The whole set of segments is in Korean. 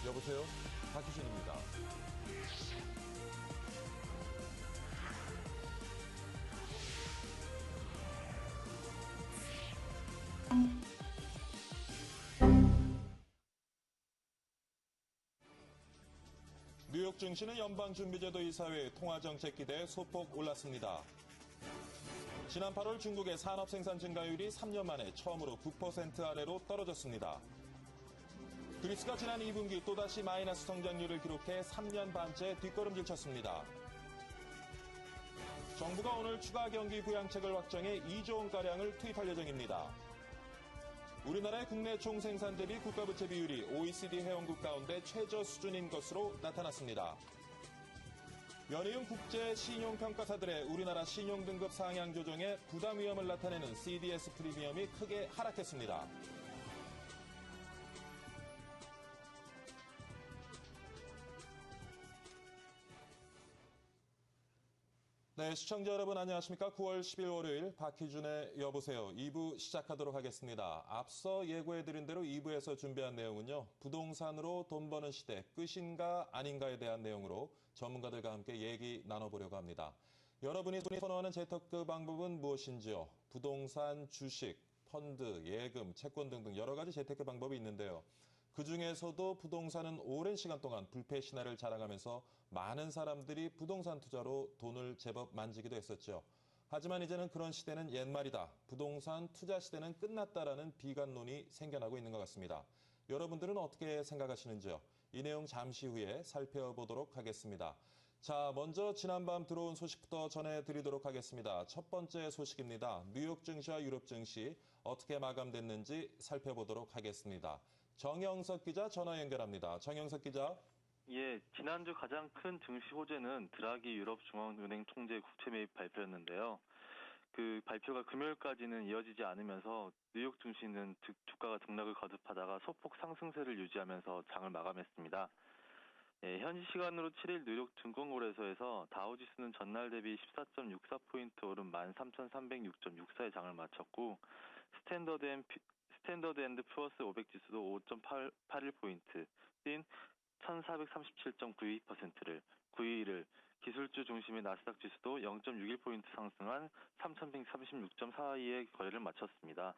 여보세요? 박희준입니다. 뉴욕 증시는 연방준비제도 이사회 통화정책기대에 소폭 올랐습니다. 지난 8월 중국의 산업생산 증가율이 3년 만에 처음으로 9% 아래로 떨어졌습니다. 그리스가 지난 2분기 또다시 마이너스 성장률을 기록해 3년 반째 뒷걸음질 쳤습니다. 정부가 오늘 추가 경기 부양책을 확정해 2조 원가량을 투입할 예정입니다. 우리나라의 국내 총생산 대비 국가부채 비율이 OECD 회원국 가운데 최저 수준인 것으로 나타났습니다. 연이은 국제 신용평가사들의 우리나라 신용등급 상향 조정에 부담 위험을 나타내는 CDS 프리미엄이 크게 하락했습니다. 네, 시청자 여러분 안녕하십니까? 9월 10일 월요일 박희준의 여보세요. 2부 시작하도록 하겠습니다. 앞서 예고해드린 대로 2부에서 준비한 내용은요. 부동산으로 돈 버는 시대 끝인가 아닌가에 대한 내용으로 전문가들과 함께 얘기 나눠보려고 합니다. 여러분이 선호하는 재테크 방법은 무엇인지요? 부동산, 주식, 펀드, 예금, 채권 등등 여러 가지 재테크 방법이 있는데요. 그중에서도 부동산은 오랜 시간 동안 불패 신화를 자랑하면서 많은 사람들이 부동산 투자로 돈을 제법 만지기도 했었죠. 하지만 이제는 그런 시대는 옛말이다. 부동산 투자 시대는 끝났다라는 비관론이 생겨나고 있는 것 같습니다. 여러분들은 어떻게 생각하시는지요? 이 내용 잠시 후에 살펴보도록 하겠습니다. 자, 먼저 지난밤 들어온 소식부터 전해드리도록 하겠습니다. 첫 번째 소식입니다. 뉴욕 증시와 유럽 증시 어떻게 마감됐는지 살펴보도록 하겠습니다. 정영석 기자 전화 연결합니다. 정영석 기자. 예, 지난주 가장 큰 증시 호재는 드라기 유럽 중앙은행 총재 국채 매입 발표였는데요. 그 발표가 금요일까지는 이어지지 않으면서 뉴욕 증시는 주가가 등락을 거듭하다가 소폭 상승세를 유지하면서 장을 마감했습니다. 예, 현지 시간으로 7일 뉴욕 증권거래소에서 다우지수는 전날 대비 14.64포인트 오른 13,306.64의 장을 마쳤고 스탠더드 앤드 푸어스 500 지수도 5.81포인트 뛴 1437.92%를 9위를 기술주 중심의 나스닥 지수도 0.61포인트 상승한 3136.42의 거래를 마쳤습니다.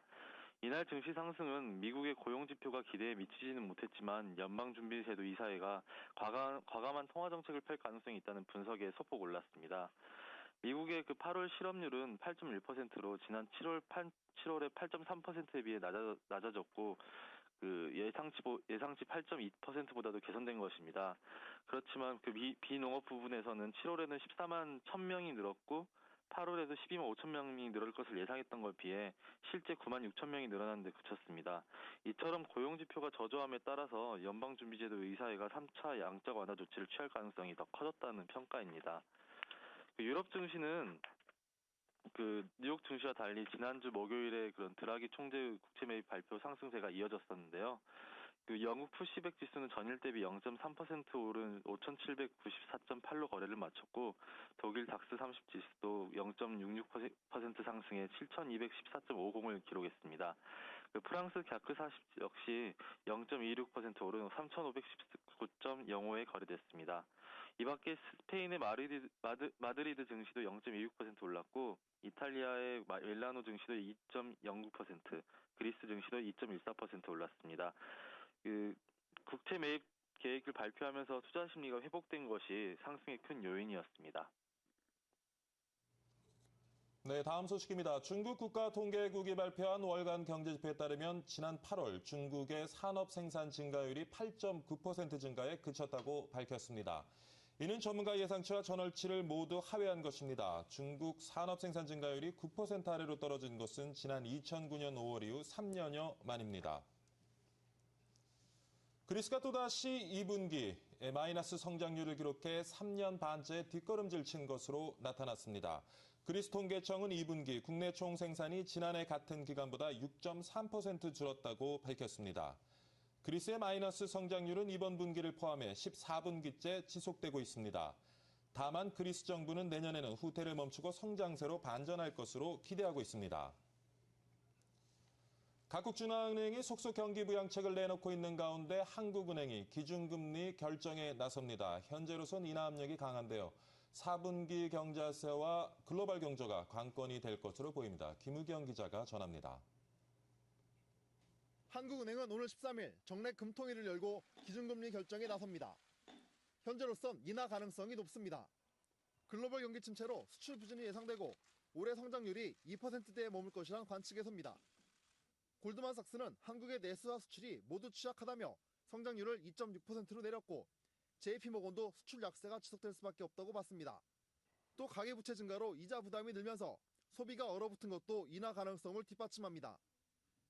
이날 증시 상승은 미국의 고용지표가 기대에 미치지는 못했지만 연방준비제도 이사회가 과감한 통화정책을 펼 가능성이 있다는 분석에 소폭 올랐습니다. 미국의 8월 실업률은 8.1%로 지난 7월의 8.3%에 비해 낮아졌고 예상치 8.2%보다도 개선된 것입니다. 그렇지만 비농업 부분에서는 7월에는 14만 1,000명이 늘었고 8월에도 12만 5천 명이 늘을 것을 예상했던 것에 비해 실제 9만 6천 명이 늘어난 데 그쳤습니다. 이처럼 고용지표가 저조함에 따라서 연방준비제도 의사회가 3차 양적 완화 조치를 취할 가능성이 더 커졌다는 평가입니다. 유럽 증시는 뉴욕 증시와 달리 지난주 목요일에 그런 드라기 총재 국채 매입 발표 상승세가 이어졌었는데요. 영국 푸시백 지수는 전일 대비 0.3% 오른 5,794.8로 거래를 마쳤고 독일 닥스 30 지수도 0.66% 상승해 7,214.50을 기록했습니다. 프랑스 갸크 40 역시 0.26% 오른 3,519.05에 거래됐습니다. 이 밖에 스페인의 마드리드 증시도 0.26% 올랐고 이탈리아의 밀라노 증시도 2.09%, 그리스 증시도 2.14% 올랐습니다. 국채 매입 계획을 발표하면서 투자 심리가 회복된 것이 상승의 큰 요인이었습니다. 네, 다음 소식입니다. 중국 국가통계국이 발표한 월간 경제지표에 따르면 지난 8월 중국의 산업 생산 증가율이 8.9% 증가에 그쳤다고 밝혔습니다. 이는 전문가 예상치와 전월치를 모두 하회한 것입니다. 중국 산업 생산 증가율이 9% 아래로 떨어진 것은 지난 2009년 5월 이후 3년여 만입니다. 그리스가 또다시 2분기 마이너스 성장률을 기록해 3년 반째 뒷걸음질 친 것으로 나타났습니다. 그리스 통계청은 2분기 국내 총생산이 지난해 같은 기간보다 6.3% 줄었다고 밝혔습니다. 그리스의 마이너스 성장률은 이번 분기를 포함해 14분기째 지속되고 있습니다. 다만 그리스 정부는 내년에는 후퇴를 멈추고 성장세로 반전할 것으로 기대하고 있습니다. 각국 중앙은행이 속속 경기 부양책을 내놓고 있는 가운데 한국은행이 기준금리 결정에 나섭니다. 현재로선 인하 압력이 강한데요. 4분기 경제세와 글로벌 경제가 관건이 될 것으로 보입니다. 김우경 기자가 전합니다. 한국은행은 오늘 13일 정례 금통위를 열고 기준금리 결정에 나섭니다. 현재로선 인하 가능성이 높습니다. 글로벌 경기 침체로 수출 부진이 예상되고 올해 성장률이 2%대에 머물 것이란 관측에 섭니다. 골드만삭스는 한국의 내수와 수출이 모두 취약하다며 성장률을 2.6%로 내렸고 JP모건도 수출 약세가 지속될 수밖에 없다고 봤습니다. 또 가계부채 증가로 이자 부담이 늘면서 소비가 얼어붙은 것도 인하 가능성을 뒷받침합니다.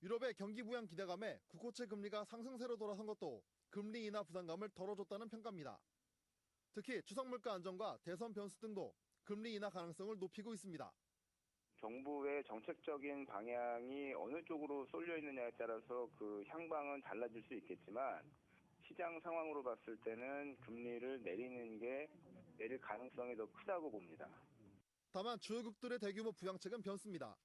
유럽의 경기 부양 기대감에 국고채 금리가 상승세로 돌아선 것도 금리 인하 부담감을 덜어줬다는 평가입니다. 특히 추석 물가 안정과 대선 변수 등도 금리 인하 가능성을 높이고 있습니다. 정부의 정책적인 방향이 어느 쪽으로 쏠려 있느냐에 따라서 그 향방은 달라질 수 있겠지만 시장 상황으로 봤을 때는 금리를 내릴 가능성이 더 크다고 봅니다. 다만 주요국들의 대규모 부양책은 변수입니다.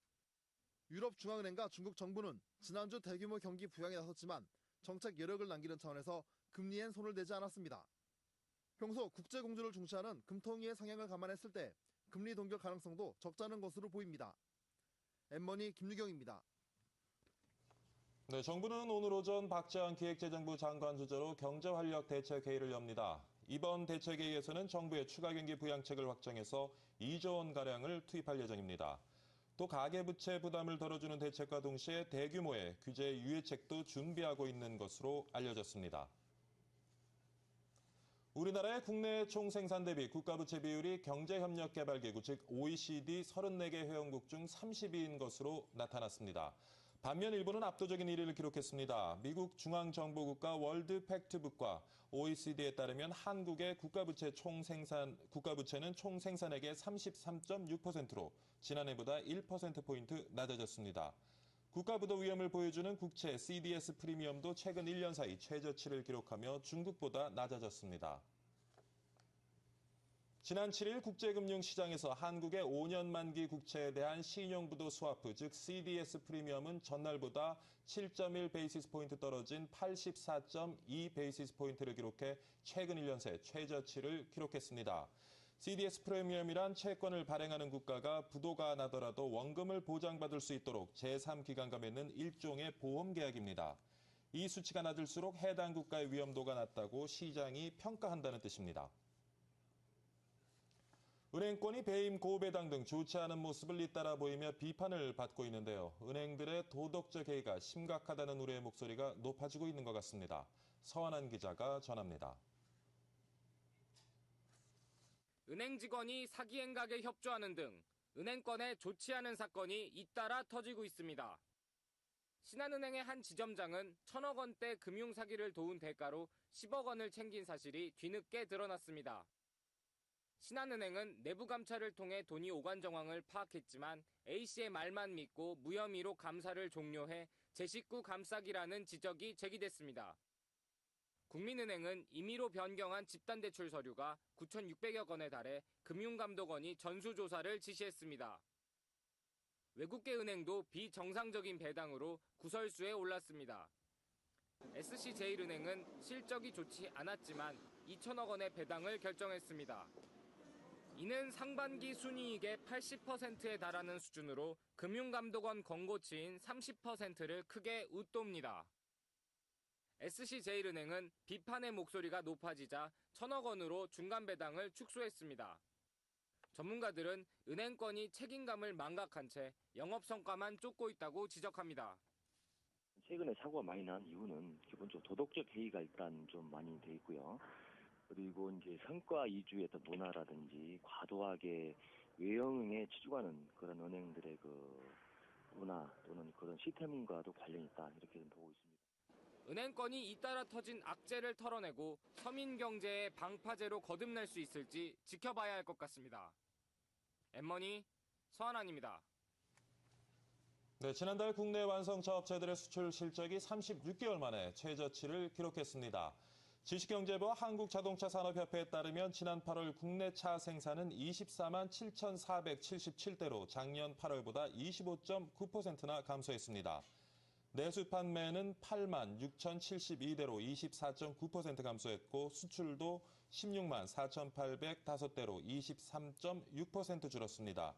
유럽 중앙은행과 중국 정부는 지난주 대규모 경기 부양에 나섰지만 정책 여력을 남기는 차원에서 금리엔 손을 대지 않았습니다. 평소 국제공조를 중시하는 금통위의 성향을 감안했을 때 금리 동결 가능성도 적잖은 것으로 보입니다. 엠머니 김유경입니다. 네, 정부는 오늘 오전 박재원 기획재정부 장관 주재로 경제활력 대책회의를 엽니다. 이번 대책회의에서는 정부의 추가 경기 부양책을 확정해서 2조 원가량을 투입할 예정입니다. 또 가계부채 부담을 덜어주는 대책과 동시에 대규모의 규제 유예책도 준비하고 있는 것으로 알려졌습니다. 우리나라의 국내 총생산 대비 국가부채 비율이 경제협력개발기구 즉 OECD 34개 회원국 중 30위인 것으로 나타났습니다. 반면 일본은 압도적인 1위를 기록했습니다. 미국 중앙정보국가 월드팩트북과 OECD에 따르면 한국의 국가부채는 총생산액의 33.6%로 지난해보다 1%포인트 낮아졌습니다. 국가부도 위험을 보여주는 국채 CDS 프리미엄도 최근 1년 사이 최저치를 기록하며 중국보다 낮아졌습니다. 지난 7일 국제금융시장에서 한국의 5년 만기 국채에 대한 신용부도 스와프, 즉 CDS 프리미엄은 전날보다 7.1 베이시스 포인트 떨어진 84.2 베이시스 포인트를 기록해 최근 1년 새 최저치를 기록했습니다. CDS 프리미엄이란 채권을 발행하는 국가가 부도가 나더라도 원금을 보장받을 수 있도록 제3기관과 맺는 일종의 보험 계약입니다. 이 수치가 낮을수록 해당 국가의 위험도가 낮다고 시장이 평가한다는 뜻입니다. 은행권이 배임, 고배당 등 좋지 않은 모습을 잇따라 보이며 비판을 받고 있는데요. 은행들의 도덕적 해이가 심각하다는 우려의 목소리가 높아지고 있는 것 같습니다. 서한한 기자가 전합니다. 은행 직원이 사기 행각에 협조하는 등 은행권에 좋지 않은 사건이 잇따라 터지고 있습니다. 신한은행의 한 지점장은 1,000억 원대 금융사기를 도운 대가로 10억 원을 챙긴 사실이 뒤늦게 드러났습니다. 신한은행은 내부 감찰을 통해 돈이 오간 정황을 파악했지만 A씨의 말만 믿고 무혐의로 감사를 종료해 제 식구 감싸기라는 지적이 제기됐습니다. 국민은행은 임의로 변경한 집단대출 서류가 9,600여 건에 달해 금융감독원이 전수조사를 지시했습니다. 외국계 은행도 비정상적인 배당으로 구설수에 올랐습니다. SC제일은행은 실적이 좋지 않았지만 2천억 원의 배당을 결정했습니다. 이는 상반기 순이익의 80%에 달하는 수준으로 금융감독원 권고치인 30%를 크게 웃돕니다. SC제일은행은 비판의 목소리가 높아지자 1,000억 원으로 중간 배당을 축소했습니다. 전문가들은 은행권이 책임감을 망각한 채 영업성과만 쫓고 있다고 지적합니다. 최근에 사고가 많이 난 이유는 기본적으로 도덕적 해이가 일단 좀 많이 돼 있고요. 그리고 이제 성과 위주의 어떤 문화라든지 과도하게 외형에 치중하는 그런 은행들의 그 문화 또는 그런 시스템과도 관련이 있다 이렇게 보고 있습니다. 은행권이 잇따라 터진 악재를 털어내고 서민 경제의 방파제로 거듭날 수 있을지 지켜봐야 할 것 같습니다. 엠머니 서한환입니다. 네, 지난달 국내 완성차 업체들의 수출 실적이 36개월 만에 최저치를 기록했습니다. 지식경제부와 한국자동차산업협회에 따르면 지난 8월 국내 차 생산은 24만 7,477대로 작년 8월보다 25.9%나 감소했습니다. 내수 판매는 8만 6,072대로 24.9% 감소했고 수출도 16만 4,805대로 23.6% 줄었습니다.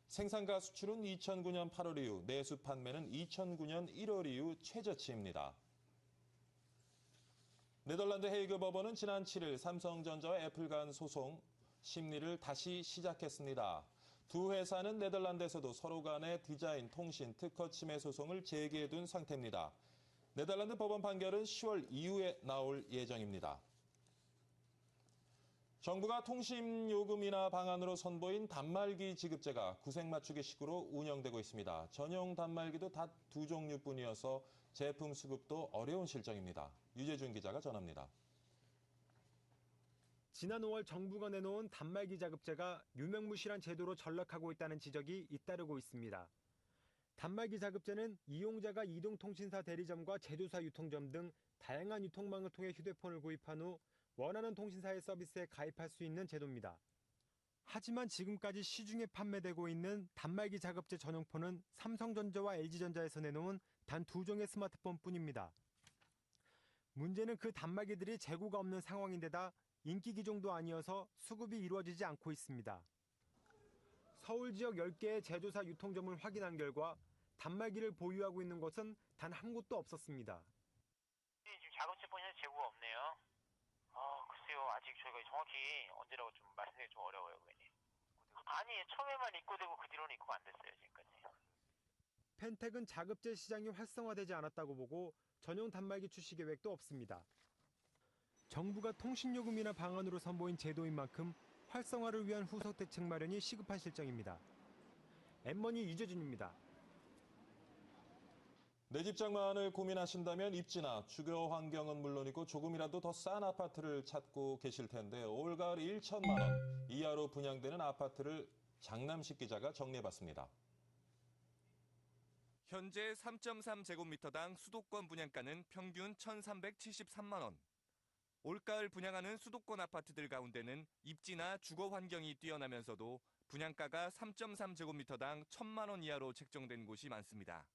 생산과 수출은 2009년 8월 이후, 내수 판매는 2009년 1월 이후 최저치입니다. 네덜란드 헤이그 법원은 지난 7일 삼성전자와 애플 간 소송 심리를 다시 시작했습니다. 두 회사는 네덜란드에서도 서로 간의 디자인, 통신, 특허 침해 소송을 제기해둔 상태입니다. 네덜란드 법원 판결은 10월 이후에 나올 예정입니다. 정부가 통신요금 인하 방안으로 선보인 단말기 지급제가 구색 맞추기식으로 운영되고 있습니다. 전용 단말기도 단 2종류뿐이어서 제품 수급도 어려운 실정입니다. 유재준 기자가 전합니다. 지난 5월 정부가 내놓은 단말기 자급제가 유명무실한 제도로 전락하고 있다는 지적이 잇따르고 있습니다. 단말기 자급제는 이용자가 이동통신사 대리점과 제조사 유통점 등 다양한 유통망을 통해 휴대폰을 구입한 후 원하는 통신사의 서비스에 가입할 수 있는 제도입니다. 하지만 지금까지 시중에 판매되고 있는 단말기 자급제 전용폰은 삼성전자와 LG전자에서 내놓은 단 2종의 스마트폰뿐입니다. 문제는 그 단말기들이 재고가 없는 상황인데다 인기 기종도 아니어서 수급이 이루어지지 않고 있습니다. 서울 지역 10개의 제조사 유통점을 확인한 결과 단말기를 보유하고 있는 곳은 단 한 곳도 없었습니다. 지금 작업제폰이 재고가 없네요. 글쎄요. 아직 저희가 정확히 언제라고 좀 말씀드리기 좀 어려워요, 고객님. 아니, 처음에만 입고되고 그 뒤로는 입고가 안 됐어요, 지금까지. 펜텍은 자급제 시장이 활성화되지 않았다고 보고 전용 단말기 출시 계획도 없습니다. 정부가 통신요금 인하 방안으로 선보인 제도인 만큼 활성화를 위한 후속 대책 마련이 시급한 실정입니다. 엠머니 유재준입니다. 내 집 장만을 고민하신다면 입지나 주거 환경은 물론이고 조금이라도 더 싼 아파트를 찾고 계실 텐데 올가을 1천만 원 이하로 분양되는 아파트를 장남식 기자가 정리해봤습니다. 현재 3.3제곱미터당 수도권 분양가는 평균 1,373만 원. 올가을 분양하는 수도권 아파트들 가운데는 입지나 주거 환경이 뛰어나면서도 분양가가 3.3제곱미터당 1,000만 원 이하로 책정된 곳이 많습니다.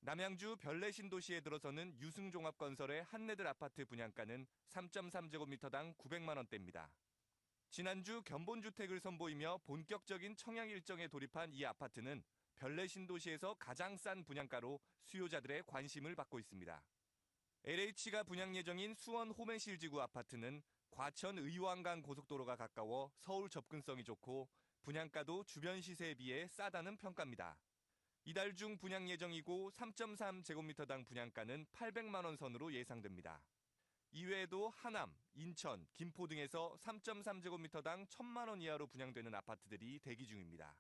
남양주 별내신도시에 들어서는 유승종합건설의 한내들 아파트 분양가는 3.3제곱미터당 900만 원대입니다. 지난주 견본주택을 선보이며 본격적인 청약 일정에 돌입한 이 아파트는 별내신도시에서 가장 싼 분양가로 수요자들의 관심을 받고 있습니다. LH가 분양 예정인 수원 호맨실지구 아파트는 과천 의왕강 고속도로가 가까워 서울 접근성이 좋고 분양가도 주변 시세에 비해 싸다는 평가입니다. 이달 중 분양 예정이고 3.3제곱미터당 분양가는 800만 원 선으로 예상됩니다. 이외에도 하남, 인천, 김포 등에서 3.3제곱미터당 1,000만 원 이하로 분양되는 아파트들이 대기 중입니다.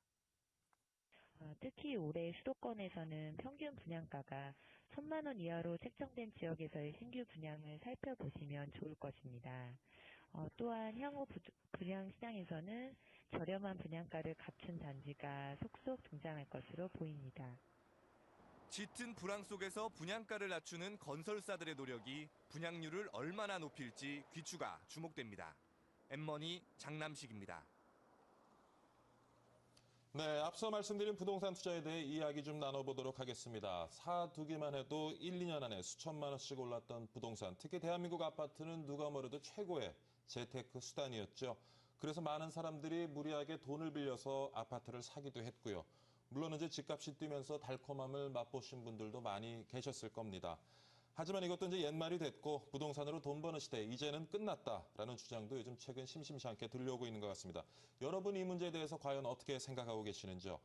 특히 올해 수도권에서는 평균 분양가가 1,000만 원 이하로 책정된 지역에서의 신규 분양을 살펴보시면 좋을 것입니다. 또한 향후 분양 시장에서는 저렴한 분양가를 갖춘 단지가 속속 등장할 것으로 보입니다. 짙은 불황 속에서 분양가를 낮추는 건설사들의 노력이 분양률을 얼마나 높일지 귀추가 주목됩니다. 엠머니 장남식입니다. 네, 앞서 말씀드린 부동산 투자에 대해 이야기 좀 나눠보도록 하겠습니다. 사두기만 해도 1, 2년 안에 수천만 원씩 올랐던 부동산, 특히 대한민국 아파트는 누가 뭐래도 최고의 재테크 수단이었죠. 그래서 많은 사람들이 무리하게 돈을 빌려서 아파트를 사기도 했고요. 물론 이제 집값이 뛰면서 달콤함을 맛보신 분들도 많이 계셨을 겁니다. 하지만 이것도 이제 옛말이 됐고 부동산으로 돈 버는 시대 이제는 끝났다라는 주장도 요즘 최근 심심치 않게 들려오고 있는 것 같습니다. 여러분 이 문제에 대해서 과연 어떻게 생각하고 계시는지요?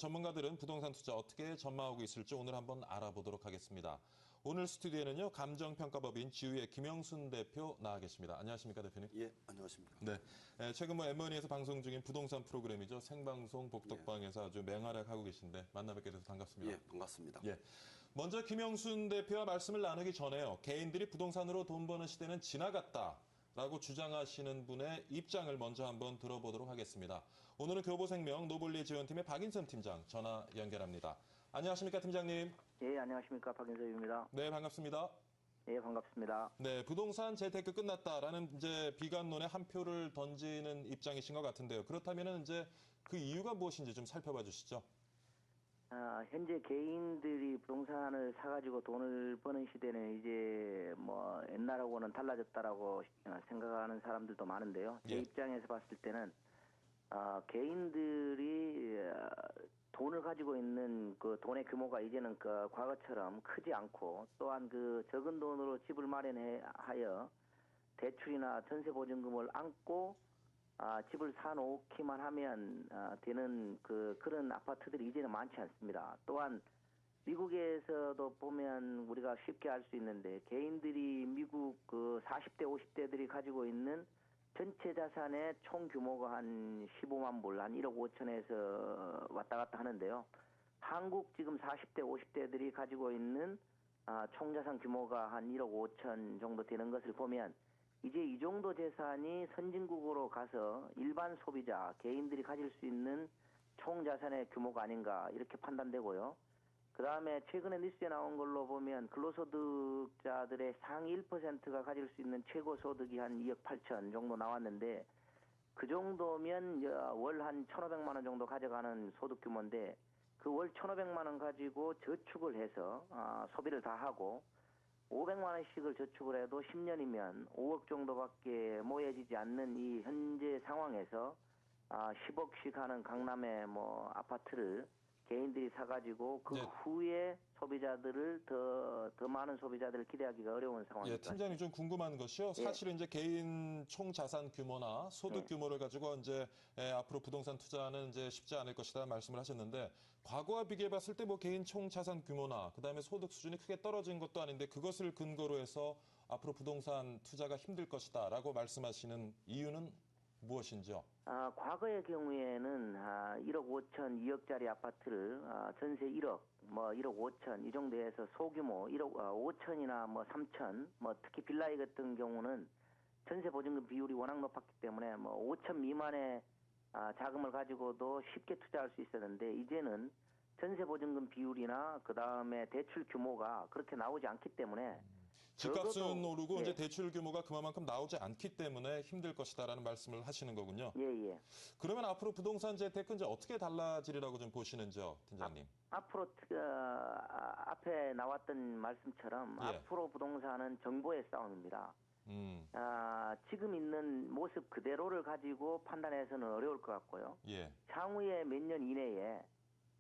전문가들은 부동산 투자 어떻게 전망하고 있을지 오늘 한번 알아보도록 하겠습니다. 오늘 스튜디오에는요 감정평가법인 지우의 김영순 대표 나와 계십니다. 안녕하십니까 대표님? 예, 안녕하십니까. 네, 최근 엠머니에서 방송 중인 부동산 프로그램이죠. 생방송 복덕방에서 아주 맹활약하고 계신데 만나 뵙게 돼서 반갑습니다. 예, 반갑습니다. 예. 먼저 김영순 대표와 말씀을 나누기 전에요. 개인들이 부동산으로 돈 버는 시대는 지나갔다라고 주장하시는 분의 입장을 먼저 한번 들어보도록 하겠습니다. 오늘은 교보생명 노블리 지원팀의 박인선 팀장 전화 연결합니다. 안녕하십니까 팀장님? 예, 안녕하십니까 박인섭입니다. 네, 반갑습니다. 예, 반갑습니다. 네, 부동산 재테크 끝났다라는 이제 비관론에 한 표를 던지는 입장이신 것 같은데요. 그렇다면은 이제 그 이유가 무엇인지 좀 살펴봐 주시죠. 현재 개인들이 부동산을 사가지고 돈을 버는 시대는 이제 뭐 옛날하고는 달라졌다라고 생각하는 사람들도 많은데요. 제 예. 입장에서 봤을 때는 개인들이 돈을 가지고 있는 그 돈의 규모가 이제는 그 과거처럼 크지 않고 또한 그 적은 돈으로 집을 마련하여 대출이나 전세 보증금을 안고 집을 사놓기만 하면 되는 그런 아파트들이 이제는 많지 않습니다. 또한 미국에서도 보면 우리가 쉽게 알 수 있는데 개인들이 미국 그 40대, 50대들이 가지고 있는 전체 자산의 총 규모가 한 15만 불, 한 1억 5천에서 왔다 갔다 하는데요. 한국 지금 40대, 50대들이 가지고 있는 총 자산 규모가 한 1억 5천 정도 되는 것을 보면 이제 이 정도 재산이 선진국으로 가서 일반 소비자, 개인들이 가질 수 있는 총 자산의 규모가 아닌가 이렇게 판단되고요. 그 다음에 최근에 뉴스에 나온 걸로 보면 근로소득자들의 상위 1%가 가질 수 있는 최고 소득이 한 2억 8천 정도 나왔는데 그 정도면 월 한 1,500만 원 정도 가져가는 소득 규모인데 그 월 1,500만 원 가지고 저축을 해서 소비를 다 하고 500만 원씩을 저축을 해도 10년이면 5억 정도밖에 모여지지 않는 이 현재 상황에서 10억씩 하는 강남의 뭐 아파트를 개인들이 사가지고 그 네. 후에 소비자들을 더 많은 소비자들을 기대하기가 어려운 상황입니다. 예, 팀장님 좀 궁금한 것이요. 예. 사실은 이제 개인 총 자산 규모나 소득 규모를 가지고 이제 앞으로 부동산 투자는 이제 쉽지 않을 것이다 말씀을 하셨는데 과거와 비교해 봤을 때 뭐 개인 총 자산 규모나 그다음에 소득 수준이 크게 떨어진 것도 아닌데 그것을 근거로 해서 앞으로 부동산 투자가 힘들 것이다라고 말씀하시는 이유는 무엇인지요? 과거의 경우에는 1억 5천, 2억짜리 아파트를 전세 1억, 뭐 1억 5천 이 정도에서 소규모 1억 5천이나 뭐 3천, 뭐 특히 빌라이 같은 경우는 전세 보증금 비율이 워낙 높았기 때문에 뭐 5천 미만의 자금을 가지고도 쉽게 투자할 수 있었는데 이제는 전세 보증금 비율이나 그 다음에 대출 규모가 그렇게 나오지 않기 때문에 집값은 오르고 예. 이제 대출 규모가 그만큼 나오지 않기 때문에 힘들 것이다라는 말씀을 하시는 거군요. 예. 그러면 앞으로 부동산 재테크는 이제 어떻게 달라지리라고 좀 보시는지요, 팀장님? 앞으로 앞에 나왔던 말씀처럼 예. 앞으로 부동산은 정보의 싸움입니다. 지금 있는 모습 그대로를 가지고 판단해서는 어려울 것 같고요. 예. 향후에 몇 년 이내에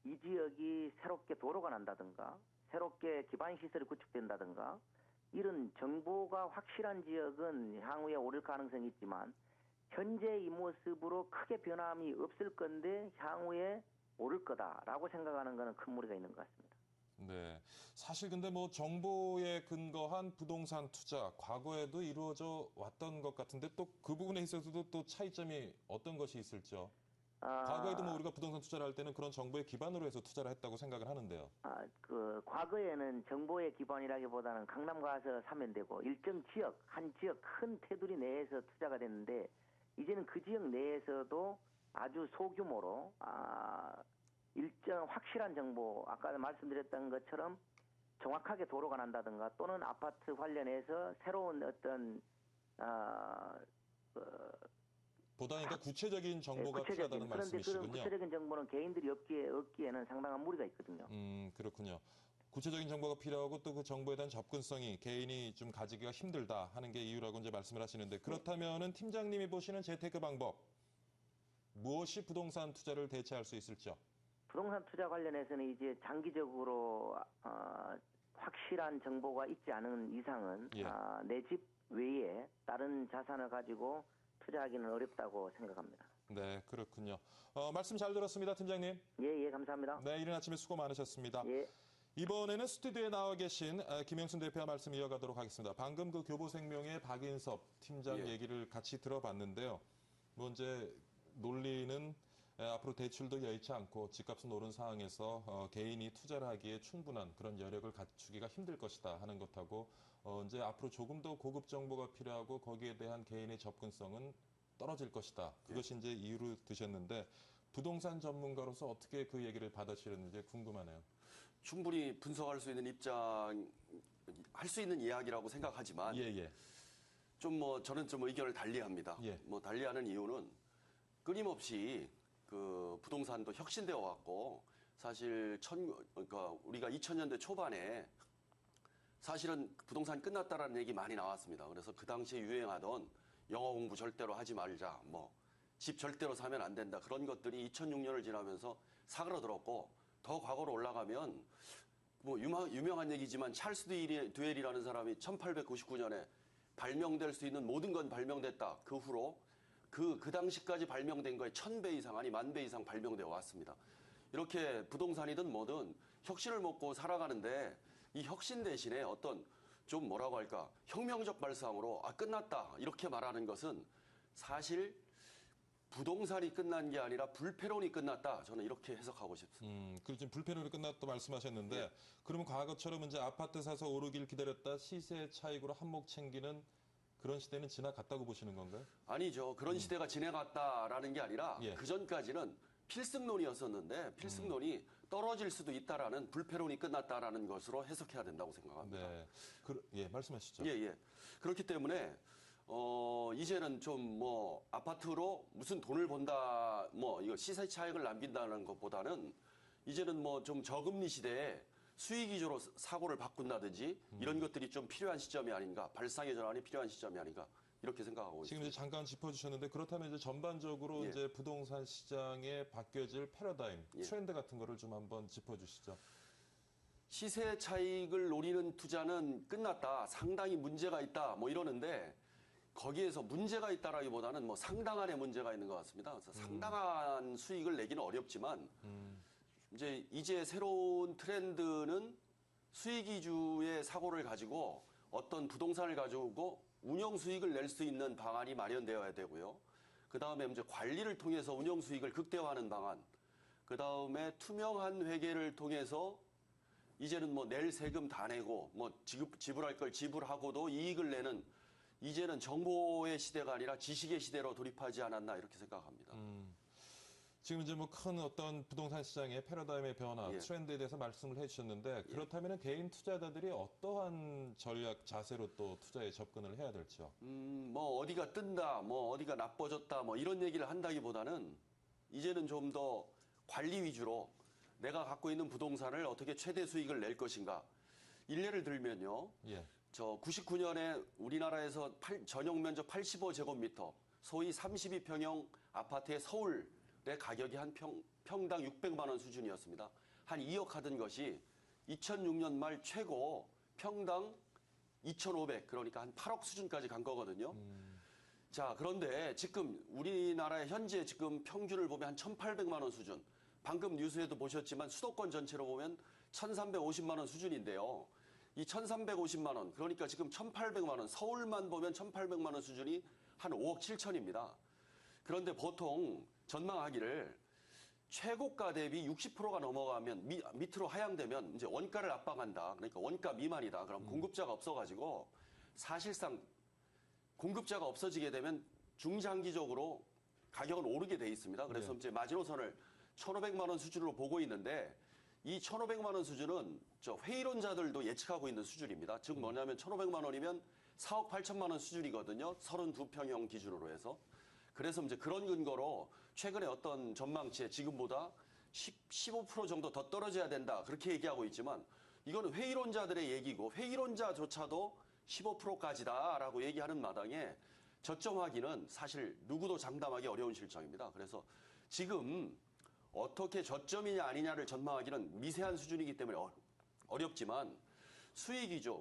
이 지역이 새롭게 도로가 난다든가 새롭게 기반시설이 구축된다든가 이런 정보가 확실한 지역은 향후에 오를 가능성이 있지만 현재 이 모습으로 크게 변함이 없을 건데 향후에 오를 거다라고 생각하는 것은 큰 무리가 있는 것 같습니다. 네. 사실 근데 뭐 정보에 근거한 부동산 투자 과거에도 이루어져 왔던 것 같은데 또 그 부분에 있어서도 또 차이점이 어떤 것이 있을지요? 과거에도 뭐 우리가 부동산 투자를 할 때는 그런 정보에 기반으로 해서 투자를 했다고 생각을 하는데요. 과거에는 정보의 기반이라기보다는 강남 가서 사면 되고 일정 지역, 한 지역 큰 테두리 내에서 투자가 됐는데 이제는 그 지역 내에서도 아주 소규모로 일정 확실한 정보, 아까 말씀드렸던 것처럼 정확하게 도로가 난다든가 또는 아파트 관련해서 새로운 어떤 보다 그러니까 구체적인 정보가 필요하다는 그런데 말씀이시군요. 그런 구체적인 정보는 개인들이 얻기에는 상당한 무리가 있거든요. 그렇군요. 구체적인 정보가 필요하고 또 그 정보에 대한 접근성이 개인이 좀 가지기가 힘들다 하는 게 이유라고 이제 말씀을 하시는데 그렇다면은 팀장님이 보시는 재테크 방법 무엇이 부동산 투자를 대체할 수 있을지요? 부동산 투자 관련해서는 이제 장기적으로 확실한 정보가 있지 않은 이상은 예. 내 집 외에 다른 자산을 가지고 투자하기는 어렵다고 생각합니다. 네, 그렇군요. 말씀 잘 들었습니다, 팀장님. 예, 감사합니다. 네, 이른 아침에 수고 많으셨습니다. 예. 이번에는 스튜디오에 나와 계신 김영순 대표와 말씀 이어가도록 하겠습니다. 방금 그 교보생명의 박인섭 팀장 얘기를 같이 들어봤는데요. 뭐 이제 논리는 앞으로 대출도 여의치 않고 집값은 오른 상황에서 개인이 투자를 하기에 충분한 그런 여력을 갖추기가 힘들 것이다 하는 것하고 이제 앞으로 조금 더 고급 정보가 필요하고 거기에 대한 개인의 접근성은 떨어질 것이다. 그것이 이제 이유로 드셨는데 부동산 전문가로서 어떻게 그 얘기를 받아들였는지 궁금하네요. 충분히 분석할 수 있는 입장, 할 수 있는 이야기라고 생각하지만 좀 뭐 저는 좀 의견을 달리합니다. 뭐 달리하는 이유는 끊임없이 그 부동산도 혁신되어 왔고 사실 그러니까 우리가 2000년대 초반에 사실은 부동산 끝났다라는 얘기 많이 나왔습니다. 그래서 그 당시에 유행하던 영어 공부 절대로 하지 말자, 뭐 집 절대로 사면 안 된다, 그런 것들이 2006년을 지나면서 사그러들었고, 더 과거로 올라가면 뭐 유명한 얘기지만 찰스 듀엘이라는 사람이 1899년에 발명될 수 있는 모든 건 발명됐다. 그 후로 그 당시까지 발명된 거에 1000배 이상, 아니 10,000배 이상 발명되어 왔습니다. 이렇게 부동산이든 뭐든 혁신을 먹고 살아가는데, 이 혁신 대신에 어떤 좀 뭐라고 할까, 혁명적 발상으로 끝났다 이렇게 말하는 것은 사실 부동산이 끝난 게 아니라 불패론이 끝났다, 저는 이렇게 해석하고 싶습니다. 그리고 지금 불패론이 끝났다 말씀하셨는데, 예. 그러면 과거처럼 이제 아파트 사서 오르길 기다렸다 시세 차익으로 한몫 챙기는 그런 시대는 지나갔다고 보시는 건가요? 아니죠. 그런 시대가 지나갔다라는 게 아니라 예. 그 전까지는 필승론이었었는데, 필승론이 떨어질 수도 있다라는, 불패론이 끝났다라는 것으로 해석해야 된다고 생각합니다. 네. 예, 말씀하시죠. 예. 그렇기 때문에 이제는 좀 뭐 아파트로 무슨 돈을 번다, 뭐 이거 시세 차익을 남긴다는 것보다는 이제는 뭐 좀 저금리 시대에 수익 위주로 사고를 바꾼다든지 이런 것들이 좀 필요한 시점이 아닌가, 발상의 전환이 필요한 시점이 아닌가, 이렇게 생각하고 지금 있습니다. 이제 잠깐 짚어주셨는데, 그렇다면 이제 전반적으로 예. 이제 부동산 시장에 바뀌어질 패러다임, 예. 트렌드 같은 거를 좀 한번 짚어주시죠. 시세 차익을 노리는 투자는 끝났다, 상당히 문제가 있다, 뭐 이러는데, 거기에서 문제가 있다라기보다는 뭐 상당한의 문제가 있는 것 같습니다. 그래서 상당한 수익을 내기는 어렵지만, 이제 새로운 트렌드는 수익 위주의 사고를 가지고 어떤 부동산을 가지고 운영 수익을 낼 수 있는 방안이 마련되어야 되고요. 그 다음에 이제 관리를 통해서 운영 수익을 극대화하는 방안, 그 다음에 투명한 회계를 통해서 이제는 뭐 낼 세금 다 내고 뭐 지불할 걸 지불하고도 이익을 내는, 이제는 정보의 시대가 아니라 지식의 시대로 돌입하지 않았나, 이렇게 생각합니다. 지금 이제 뭐 큰 어떤 부동산 시장의 패러다임의 변화, 예. 트렌드에 대해서 말씀을 해주셨는데, 그렇다면 개인 투자자들이 어떠한 전략, 자세로 또 투자에 접근을 해야 될지요? 뭐 어디가 뜬다, 뭐 어디가 나빠졌다, 뭐 이런 얘기를 한다기보다는 이제는 좀 더 관리 위주로 내가 갖고 있는 부동산을 어떻게 최대 수익을 낼 것인가. 일례를 들면요. 예. 저 99년에 우리나라에서 전용 면적 85제곱미터, 소위 32평형 아파트의 서울의 가격이 한 평당 600만 원 수준이었습니다. 한 2억 하던 것이 2006년 말 최고 평당 2,500, 그러니까 한 8억 수준까지 간 거거든요. 자, 그런데 지금 우리나라의 현재 지금 평균을 보면 한 1,800만 원 수준. 방금 뉴스에도 보셨지만 수도권 전체로 보면 1,350만 원 수준인데요. 이 1,350만 원, 그러니까 지금 1,800만 원, 서울만 보면 1,800만 원 수준이 한 5억 7천입니다. 그런데 보통 전망하기를 최고가 대비 60%가 넘어가면, 밑으로 하향되면 이제 원가를 압박한다. 그러니까 원가 미만이다. 그럼 공급자가 없어가지고 사실상 공급자가 없어지게 되면 중장기적으로 가격은 오르게 돼 있습니다. 그래서 네. 이제 마지노선을 1,500만 원 수준으로 보고 있는데, 이 1,500만 원 수준은 저 회의론자들도 예측하고 있는 수준입니다. 즉 뭐냐면 1,500만 원이면 4억 8천만 원 수준이거든요. 32평형 기준으로 해서. 그래서 이제 그런 근거로 최근에 어떤 전망치에 지금보다 15% 정도 더 떨어져야 된다, 그렇게 얘기하고 있지만, 이거는 회의론자들의 얘기고, 회의론자조차도 15%까지다라고 얘기하는 마당에 저점하기는 사실 누구도 장담하기 어려운 실정입니다. 그래서 지금 어떻게 저점이냐 아니냐를 전망하기는 미세한 수준이기 때문에 어렵지만, 수익 위주,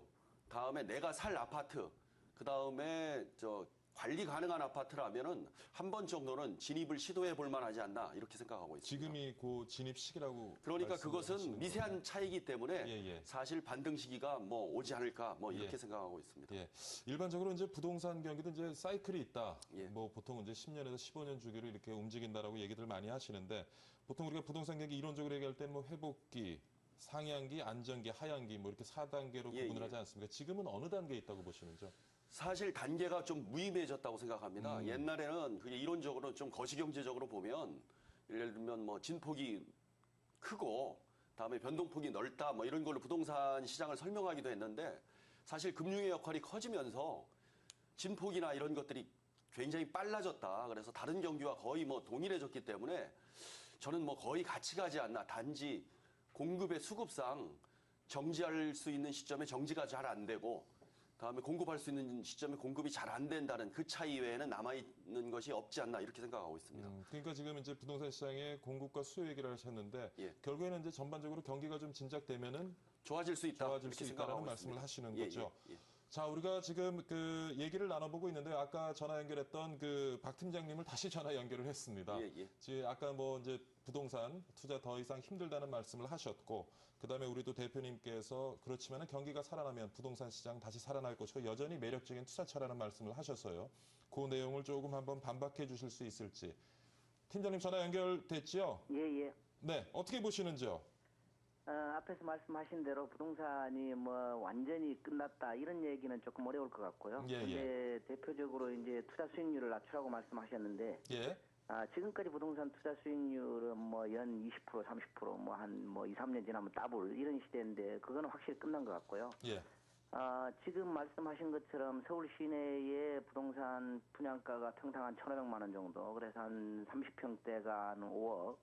다음에 내가 살 아파트, 그 다음에 관리 가능한 아파트라면은 한 번 정도는 진입을 시도해 볼 만하지 않나, 이렇게 생각하고 있습니다. 지금이 그 진입 시기라고. 그러니까 그것은 미세한 거군요. 차이기 때문에 예. 사실 반등 시기가 뭐 오지 않을까, 뭐 이렇게 예. 생각하고 있습니다. 예. 일반적으로 이제 부동산 경기도 이제 사이클이 있다. 예. 뭐 보통 이제 10년에서 15년 주기로 이렇게 움직인다라고 얘기들 많이 하시는데, 보통 우리가 부동산 경기 이론적으로 얘기할 때 뭐 회복기, 상향기, 안정기, 하향기 뭐 이렇게 4단계로 예, 구분을 예. 하지 않습니까? 지금은 어느 단계에 있다고 보시는지요? 사실 단계가 좀 무의미해졌다고 생각합니다. 옛날에는 그게 이론적으로 좀 거시경제적으로 보면, 예를 들면 뭐 진폭이 크고 다음에 변동폭이 넓다, 뭐 이런 걸로 부동산 시장을 설명하기도 했는데, 사실 금융의 역할이 커지면서 진폭이나 이런 것들이 굉장히 빨라졌다. 그래서 다른 경기와 거의 뭐 동일해졌기 때문에 저는 뭐 거의 같이 가지 않나, 단지 공급의 수급상 정지할 수 있는 시점에 정지가 잘 안 되고 다음에 공급할 수 있는 시점에 공급이 잘 안 된다는 그 차이 외에는 남아있는 것이 없지 않나 이렇게 생각하고 있습니다. 그러니까 지금 이제 부동산 시장의 공급과 수요 얘기를 하셨는데 예. 결국에는 이제 전반적으로 경기가 좀 진작되면은 좋아질 수 있다. 좋아질 수 이렇게 있다는 생각하고 말씀을 있습니다. 하시는 예, 거죠. 예, 예. 자, 우리가 지금 그 얘기를 나눠보고 있는데 아까 전화 연결했던 그 박 팀장님을 다시 전화 연결을 했습니다. 예, 예. 지금 아까 뭐 이제 부동산 투자 더 이상 힘들다는 말씀을 하셨고, 그다음에 우리도 대표님께서 그렇지만은 경기가 살아나면 부동산 시장 다시 살아날 것이고 여전히 매력적인 투자처라는 말씀을 하셔서요. 그 내용을 조금 한번 반박해 주실 수 있을지. 팀장님 전화 연결됐지요? 예, 예. 네, 어떻게 보시는지요? 앞에서 말씀하신 대로 부동산이 뭐 완전히 끝났다 이런 얘기는 조금 어려울 것 같고요. 예, 근데 대표적으로 이제 투자 수익률을 낮추라고 말씀하셨는데 예. 지금까지 부동산 투자 수익률은 뭐 연 20%, 30% 뭐 한 뭐 2, 3년 지나면 더블 이런 시대인데 그거는 확실히 끝난 것 같고요. 예. 지금 말씀하신 것처럼 서울 시내의 부동산 분양가가 평당 한 1,500만 원 정도, 그래서 한 30평대가 한 5억.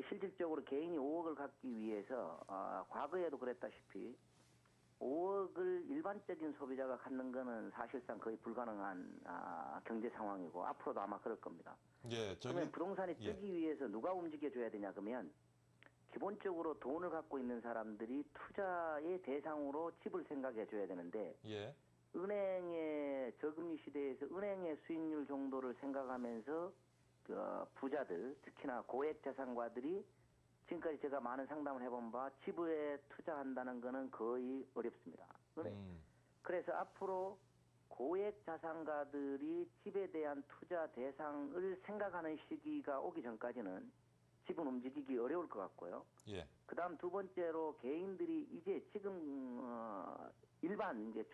실질적으로 개인이 5억을 갖기 위해서 과거에도 그랬다시피 5억을 일반적인 소비자가 갖는 거는 사실상 거의 불가능한 경제 상황이고 앞으로도 아마 그럴 겁니다. 예, 그러면 부동산이 뜨기 위해서 누가 움직여줘야 되냐 그러면 기본적으로 돈을 갖고 있는 사람들이 투자의 대상으로 집을 생각해 줘야 되는데 예. 은행의 저금리 시대에서 은행의 수익률 정도를 생각하면서 부자들, 특히나 고액 자산가들이 지금까지 제가 많은 상담을 해본 바 집에 투자한다는 것은 거의 어렵습니다. 그래서 앞으로 고액 자산가들이 집에 대한 투자 대상을 생각하는 시기가 오기 전까지는 집은 움직이기 어려울 것 같고요. 예. 그 다음 두 번째로 개인들이 이제 지금 일반 이제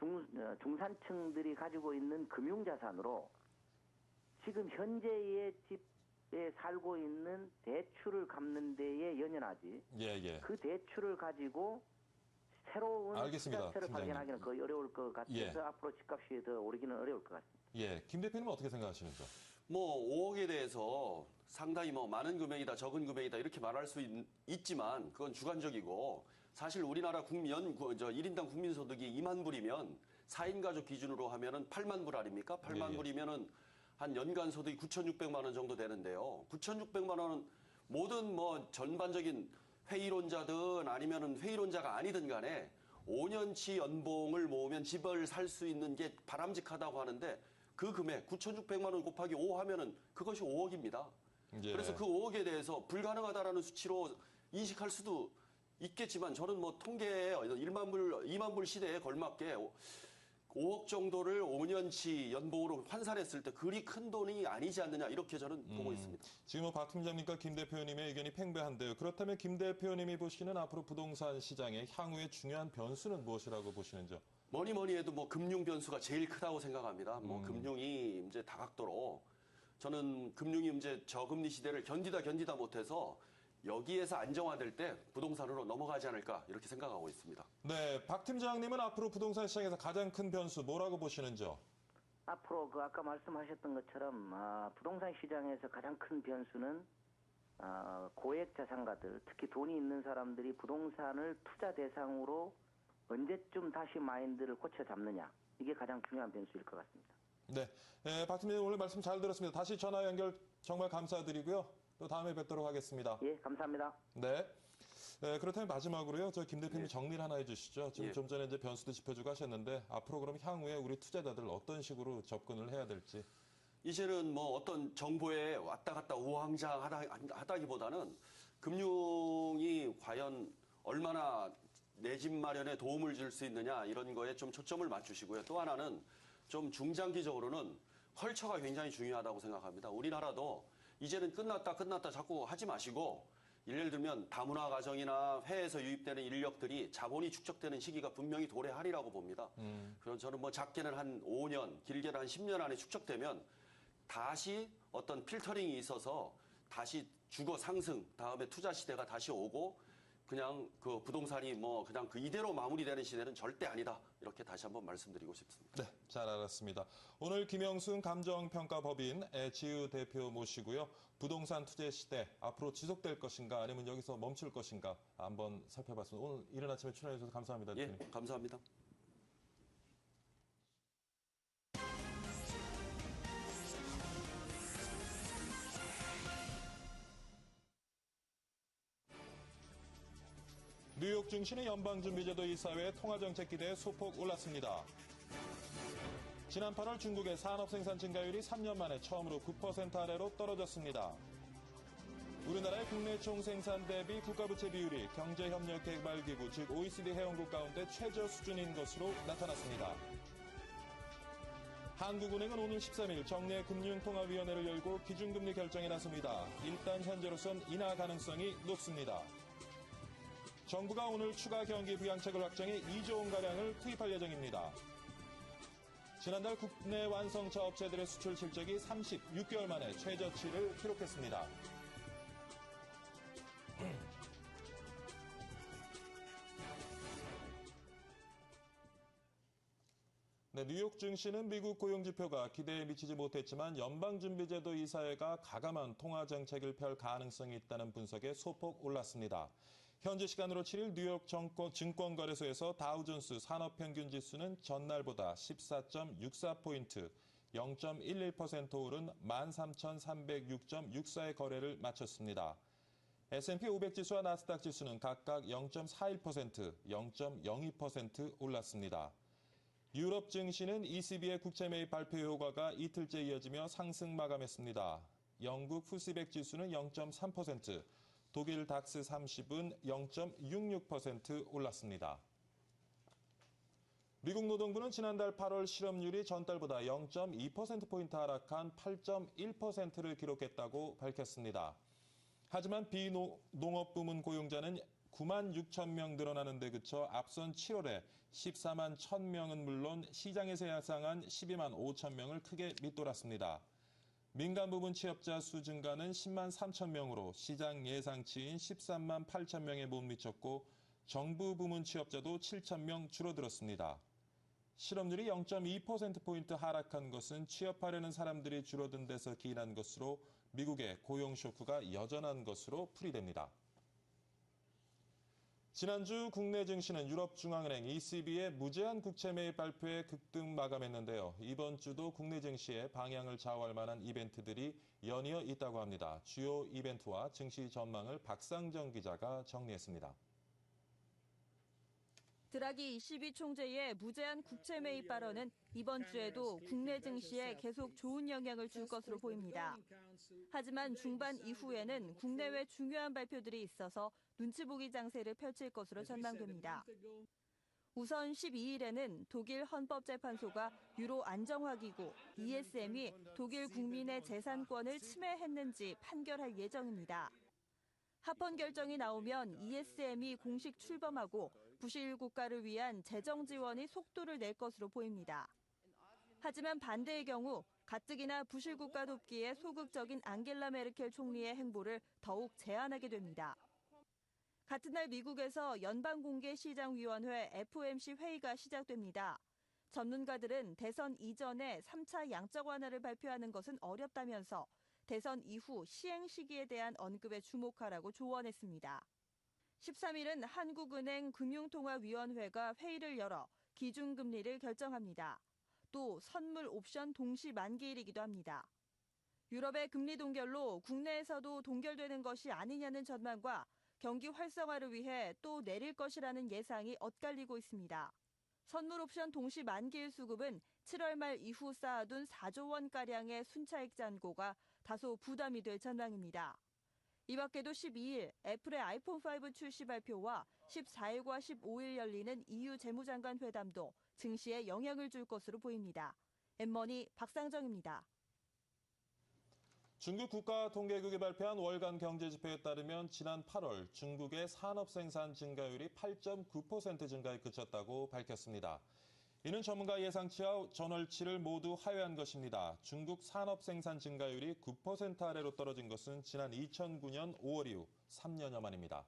중산층들이 가지고 있는 금융자산으로 지금 현재의 집에 살고 있는 대출을 갚는 데에 연연하지. 예, 예. 그 대출을 가지고 새로운 알겠습니다, 투자처를 팀장님. 발견하기는 거의 어려울 것 같아서 예. 앞으로 집값이 더 오르기는 어려울 것 같습니다. 예. 김 대표님은 어떻게 생각하시는지요? 뭐 5억에 대해서 상당히 뭐 많은 금액이다 적은 금액이다 이렇게 말할 수 있지만 그건 주관적이고 사실 우리나라 1인당 국민소득이 2만 불이면 4인 가족 기준으로 하면은 8만 불 아닙니까? 8만 예, 예. 불이면은 한 연간 소득이 9,600만 원 정도 되는데요. 9,600만 원은 모든 뭐 전반적인 회의론자든 아니면은 회의론자가 아니든 간에 5년치 연봉을 모으면 집을 살 수 있는 게 바람직하다고 하는데 그 금액 9,600만 원 곱하기 5 하면은 그것이 5억입니다. 예. 그래서 그 5억에 대해서 불가능하다라는 수치로 인식할 수도 있겠지만 저는 뭐 통계에 1만 불, 2만 불 시대에 걸맞게 5억 정도를 5년치 연봉으로 환산했을 때 그리 큰 돈이 아니지 않느냐 이렇게 저는 보고 있습니다. 지금 뭐 박 팀장님과 김 대표님의 의견이 팽배한데요. 그렇다면 김 대표님이 보시는 앞으로 부동산 시장의 향후의 중요한 변수는 무엇이라고 보시는지요? 뭐니 해도 뭐 금융 변수가 제일 크다고 생각합니다. 뭐 금융이 이제 다각도로 저는 금융이 이제 저금리 시대를 견디다 못해서 여기에서 안정화될 때 부동산으로 넘어가지 않을까 이렇게 생각하고 있습니다. 네, 박 팀장님은 앞으로 부동산 시장에서 가장 큰 변수 뭐라고 보시는지요? 앞으로 아까 말씀하셨던 것처럼 부동산 시장에서 가장 큰 변수는 고액 자산가들, 특히 돈이 있는 사람들이 부동산을 투자 대상으로 언제쯤 다시 마인드를 고쳐 잡느냐. 이게 가장 중요한 변수일 것 같습니다. 네, 박 팀장님 오늘 말씀 잘 들었습니다. 다시 전화 연결 정말 감사드리고요. 또 다음에 뵙도록 하겠습니다. 예, 감사합니다. 네. 그렇다면 마지막으로요. 저 김 대표님 정리를 하나 해주시죠. 지금 좀 전에 이제 변수도 짚어주고 하셨는데 앞으로 그럼 향후에 우리 투자자들 어떤 식으로 접근을 해야 될지. 이제는 뭐 어떤 정보에 왔다 갔다 우왕좌왕하다기보다는 금융이 과연 얼마나 내 집 마련에 도움을 줄 수 있느냐 이런 거에 좀 초점을 맞추시고요. 또 하나는 좀 중장기적으로는 컬처가 굉장히 중요하다고 생각합니다. 우리나라도 이제는 끝났다 자꾸 하지 마시고 예를 들면 다문화 가정이나 해외에서 유입되는 인력들이 자본이 축적되는 시기가 분명히 도래하리라고 봅니다. 그래서 저는 뭐 작게는 한 5년, 길게는 한 10년 안에 축적되면 다시 어떤 필터링이 있어서 다시 주거 상승, 다음에 투자 시대가 다시 오고 그냥 그 부동산이 뭐 그냥 그 이대로 마무리되는 시대는 절대 아니다. 이렇게 다시 한번 말씀드리고 싶습니다. 네, 잘 알았습니다. 오늘 김영순 감정평가법인의 지유 대표 모시고요. 부동산 투자 시대 앞으로 지속될 것인가 아니면 여기서 멈출 것인가 한번 살펴봤습니다. 오늘 이른 아침에 출연해 주셔서 감사합니다. 예, 대표님. 감사합니다. 뉴욕 증시는 연방준비제도 이사회 통화정책기대에 소폭 올랐습니다. 지난 8월 중국의 산업생산 증가율이 3년 만에 처음으로 9% 아래로 떨어졌습니다. 우리나라의 국내 총생산 대비 국가부채 비율이 경제협력개발기구 즉 OECD 회원국 가운데 최저 수준인 것으로 나타났습니다. 한국은행은 오는 13일 정례 금융통화위원회를 열고 기준금리 결정에 나섭니다. 일단 현재로선 인하 가능성이 높습니다. 정부가 오늘 추가 경기 부양책을 확정해 2조 원가량을 투입할 예정입니다. 지난달 국내 완성차 업체들의 수출 실적이 36개월 만에 최저치를 기록했습니다. 네, 뉴욕 증시는 미국 고용지표가 기대에 미치지 못했지만 연방준비제도 이사회가 가감한 통화정책을 펼 가능성이 있다는 분석에 소폭 올랐습니다. 현지 시간으로 7일 뉴욕 증권거래소에서 다우존스 산업평균지수는 전날보다 14.64포인트, 0.11% 오른 13,306.64의 거래를 마쳤습니다. S&P 500지수와 나스닥 지수는 각각 0.41%, 0.02% 올랐습니다. 유럽 증시는 ECB의 국채 매입 발표 효과가 이틀째 이어지며 상승 마감했습니다. 영국 푸시백 지수는 0.3%, 독일 닥스 30은 0.66% 올랐습니다. 미국 노동부는 지난달 8월 실업률이 전달보다 0.2%포인트 하락한 8.1%를 기록했다고 밝혔습니다. 하지만 비농업 부문 고용자는 9만 6천 명 늘어나는 데 그쳐 앞선 7월에 14만 1천 명은 물론 시장에서 예상한 12만 5천 명을 크게 밑돌았습니다. 민간 부분 취업자 수 증가는 10만 3천 명으로 시장 예상치인 13만 8천 명에 못 미쳤고 정부 부문 취업자도 7천 명 줄어들었습니다. 실업률이 0.2%포인트 하락한 것은 취업하려는 사람들이 줄어든 데서 기인한 것으로 미국의 고용 쇼크가 여전한 것으로 풀이됩니다. 지난주 국내 증시는 유럽중앙은행 ECB의 무제한 국채 매입 발표에 급등 마감했는데요. 이번 주도 국내 증시의 방향을 좌우할 만한 이벤트들이 연이어 있다고 합니다. 주요 이벤트와 증시 전망을 박상정 기자가 정리했습니다. 드라기 ECB 총재의 무제한 국채 매입 발언은 이번 주에도 국내 증시에 계속 좋은 영향을 줄 것으로 보입니다. 하지만 중반 이후에는 국내외 중요한 발표들이 있어서 눈치 보기 장세를 펼칠 것으로 전망됩니다. 우선 12일에는 독일 헌법재판소가 유로 안정화기구 ESM이 독일 국민의 재산권을 침해했는지 판결할 예정입니다. 합헌 결정이 나오면 ESM이 공식 출범하고 부실 국가를 위한 재정 지원이 속도를 낼 것으로 보입니다. 하지만 반대의 경우 가뜩이나 부실 국가 돕기에 소극적인 앙겔라 메르켈 총리의 행보를 더욱 제한하게 됩니다. 같은 날 미국에서 연방공개시장위원회 FOMC 회의가 시작됩니다. 전문가들은 대선 이전에 3차 양적 완화를 발표하는 것은 어렵다면서 대선 이후 시행 시기에 대한 언급에 주목하라고 조언했습니다. 13일은 한국은행 금융통화위원회가 회의를 열어 기준금리를 결정합니다. 또 선물 옵션 동시 만기일이기도 합니다. 유럽의 금리 동결로 국내에서도 동결되는 것이 아니냐는 전망과 경기 활성화를 위해 또 내릴 것이라는 예상이 엇갈리고 있습니다. 선물 옵션 동시 만기일 수급은 7월 말 이후 쌓아둔 4조 원가량의 순차익 잔고가 다소 부담이 될 전망입니다. 이 밖에도 12일 애플의 아이폰5 출시 발표와 14일과 15일 열리는 EU 재무장관 회담도 증시에 영향을 줄 것으로 보입니다. 엠머니 박상정입니다. 중국 국가통계국이 발표한 월간 경제지표에 따르면 지난 8월 중국의 산업생산 증가율이 8.9% 증가에 그쳤다고 밝혔습니다. 이는 전문가 예상치와 전월치를 모두 하회한 것입니다. 중국 산업생산 증가율이 9% 아래로 떨어진 것은 지난 2009년 5월 이후 3년여 만입니다.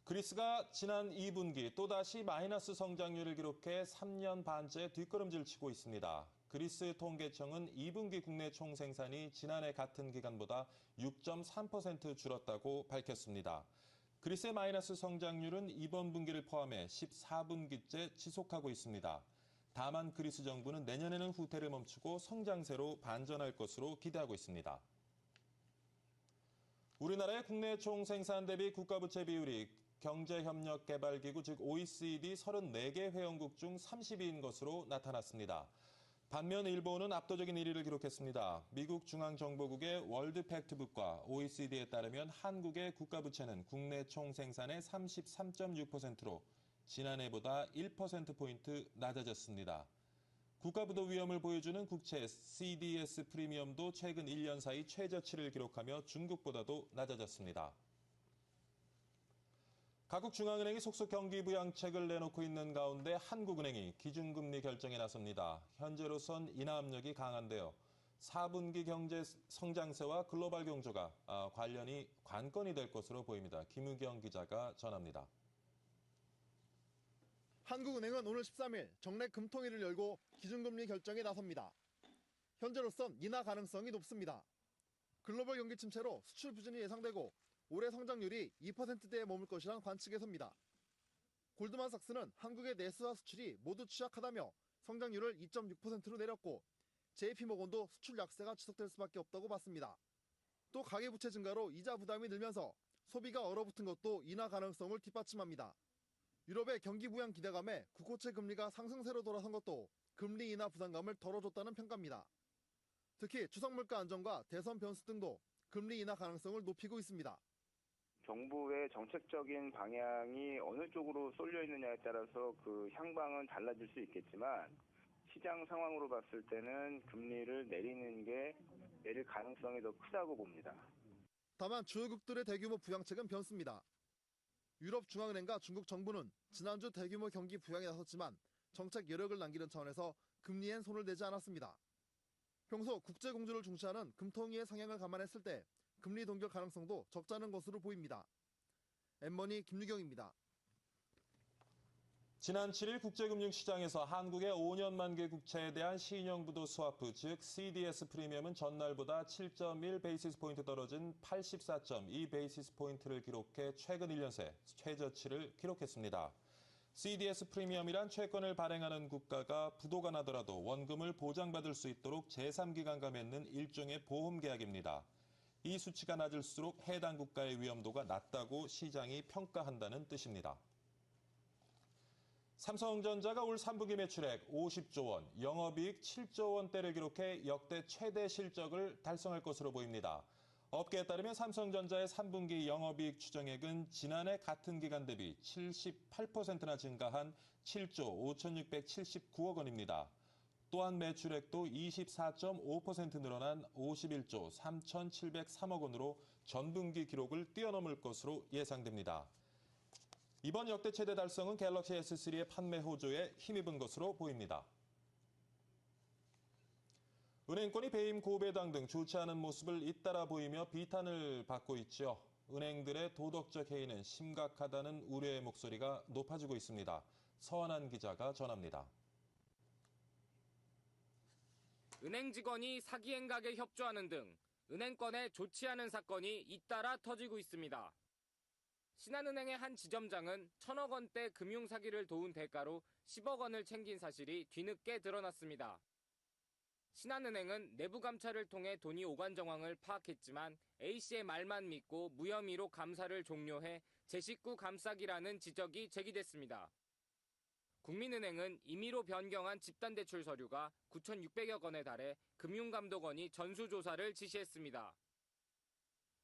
그리스가 지난 2분기 또다시 마이너스 성장률을 기록해 3년 반째 뒷걸음질 치고 있습니다. 그리스 통계청은 2분기 국내 총생산이 지난해 같은 기간보다 6.3% 줄었다고 밝혔습니다. 그리스의 마이너스 성장률은 이번 분기를 포함해 14분기째 지속하고 있습니다. 다만 그리스 정부는 내년에는 후퇴를 멈추고 성장세로 반전할 것으로 기대하고 있습니다. 우리나라의 국내 총생산 대비 국가부채 비율이 경제협력개발기구 즉 OECD 34개 회원국 중 30위인 것으로 나타났습니다. 반면 일본은 압도적인 1위를 기록했습니다. 미국 중앙정보국의 월드팩트북과 OECD에 따르면 한국의 국가부채는 국내 총생산의 33.6%로 지난해보다 1%포인트 낮아졌습니다. 국가부도 위험을 보여주는 국채 CDS 프리미엄도 최근 1년 사이 최저치를 기록하며 중국보다도 낮아졌습니다. 각국 중앙은행이 속속 경기 부양책을 내놓고 있는 가운데 한국은행이 기준금리 결정에 나섭니다. 현재로선 인하 압력이 강한데요. 4분기 경제 성장세와 글로벌 경조가 관련이 관건이 될 것으로 보입니다. 김우경 기자가 전합니다. 한국은행은 오늘 13일 정례 금통위를 열고 기준금리 결정에 나섭니다. 현재로선 인하 가능성이 높습니다. 글로벌 경기 침체로 수출 부진이 예상되고 올해 성장률이 2%대에 머물 것이란 관측에 섭니다. 골드만삭스는 한국의 내수와 수출이 모두 취약하다며 성장률을 2.6%로 내렸고 JP모건도 수출 약세가 지속될 수밖에 없다고 봤습니다. 또 가계부채 증가로 이자 부담이 늘면서 소비가 얼어붙은 것도 인하 가능성을 뒷받침합니다. 유럽의 경기 부양 기대감에 국고채 금리가 상승세로 돌아선 것도 금리 인하 부담감을 덜어줬다는 평가입니다. 특히 추석 물가 안정과 대선 변수 등도 금리 인하 가능성을 높이고 있습니다. 정부의 정책적인 방향이 어느 쪽으로 쏠려 있느냐에 따라서 그 향방은 달라질 수 있겠지만 시장 상황으로 봤을 때는 금리를 내리는 게 내릴 가능성이 더 크다고 봅니다. 다만 주요국들의 대규모 부양책은 변수입니다. 유럽 중앙은행과 중국 정부는 지난주 대규모 경기 부양에 나섰지만 정책 여력을 남기는 차원에서 금리엔 손을 대지 않았습니다. 평소 국제공조를 중시하는 금통위의 성향을 감안했을 때 금리 동결 가능성도 적잖은 것으로 보입니다. 엠머니 김유경입니다. 지난 7일 국제금융시장에서 한국의 5년 만기 국채에 대한 신용부도 스와프 즉 CDS 프리미엄은 전날보다 7.1 베이시스 포인트 떨어진 84.2 베이시스 포인트를 기록해 최근 1년 새 최저치를 기록했습니다. CDS 프리미엄이란 채권을 발행하는 국가가 부도가 나더라도 원금을 보장받을 수 있도록 제3기관과 맺는 일종의 보험 계약입니다. 이 수치가 낮을수록 해당 국가의 위험도가 낮다고 시장이 평가한다는 뜻입니다. 삼성전자가 올 3분기 매출액 50조 원, 영업이익 7조 원대를 기록해 역대 최대 실적을 달성할 것으로 보입니다. 업계에 따르면 삼성전자의 3분기 영업이익 추정액은 지난해 같은 기간 대비 78%나 증가한 7조 5,679억 원입니다. 또한 매출액도 24.5% 늘어난 51조 3,703억 원으로 전분기 기록을 뛰어넘을 것으로 예상됩니다. 이번 역대 최대 달성은 갤럭시 S3의 판매 호조에 힘입은 것으로 보입니다. 은행권이 배임 고배당 등 좋지 않은 모습을 잇따라 보이며 비탄을 받고 있죠. 은행들의 도덕적 해이는 심각하다는 우려의 목소리가 높아지고 있습니다. 서한한 기자가 전합니다. 은행 직원이 사기 행각에 협조하는 등 은행권에 좋지 않은 사건이 잇따라 터지고 있습니다. 신한은행의 한 지점장은 1,000억 원대 금융사기를 도운 대가로 10억 원을 챙긴 사실이 뒤늦게 드러났습니다. 신한은행은 내부 감찰을 통해 돈이 오간 정황을 파악했지만 A씨의 말만 믿고 무혐의로 감사를 종료해 제 식구 감싸기라는 지적이 제기됐습니다. 국민은행은 임의로 변경한 집단대출 서류가 9,600여 건에 달해 금융감독원이 전수조사를 지시했습니다.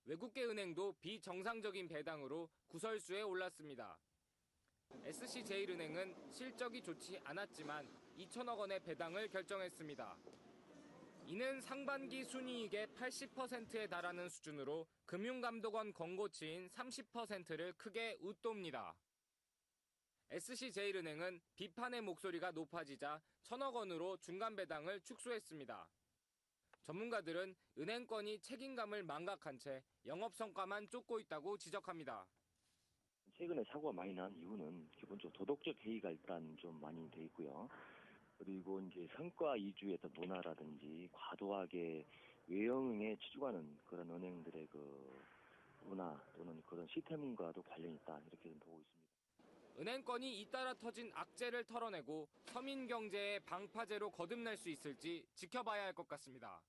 외국계 은행도 비정상적인 배당으로 구설수에 올랐습니다. SC제일은행은 실적이 좋지 않았지만 2천억 원의 배당을 결정했습니다. 이는 상반기 순이익의 80%에 달하는 수준으로 금융감독원 권고치인 30%를 크게 웃돕니다. SC제일은행은 비판의 목소리가 높아지자 1,000억 원으로 중간 배당을 축소했습니다. 전문가들은 은행권이 책임감을 망각한 채 영업성과만 쫓고 있다고 지적합니다. 최근에 사고가 많이 난 이유는 기본적으로 도덕적 해이가 일단 좀 많이 돼 있고요. 그리고 이제 성과 위주의 어떤 문화라든지 과도하게 외형에 치중하는 그런 은행들의 그 문화 또는 그런 시스템과도 관련이 있다 이렇게 좀 보고 있습니다. 은행권이 잇따라 터진 악재를 털어내고 서민 경제의 방파제로 거듭날 수 있을지 지켜봐야 할 것 같습니다.